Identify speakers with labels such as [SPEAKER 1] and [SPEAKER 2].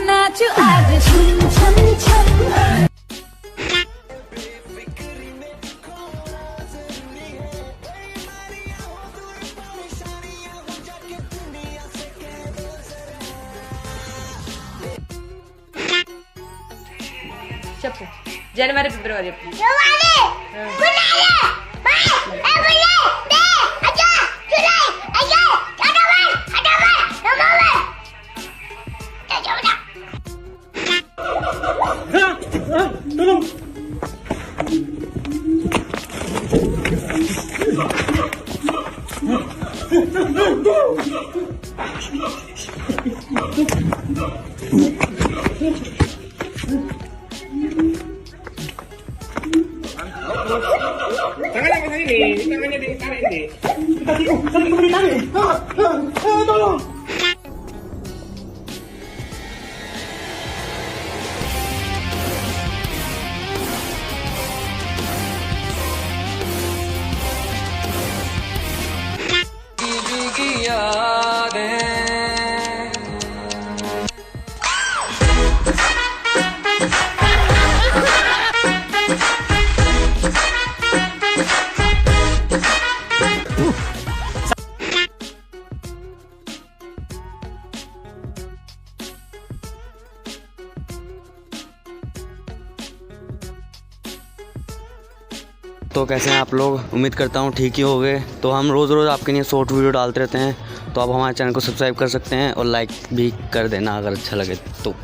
[SPEAKER 1] नाचू आज छम छम छम।
[SPEAKER 2] చెప్పు జనవరి ఫిబ్రవరి
[SPEAKER 3] Tangannya ke sini, tangannya ditarik ini. Tarik. Tolong.
[SPEAKER 4] तो कैसे हैं आप लोग? उम्मीद करता हूँ ठीक ही हो गए। तो हम रोज़ रोज़ आपके लिए शॉर्ट वीडियो डालते रहते हैं, तो आप हमारे चैनल को सब्सक्राइब कर सकते हैं और लाइक भी कर देना अगर अच्छा लगे तो।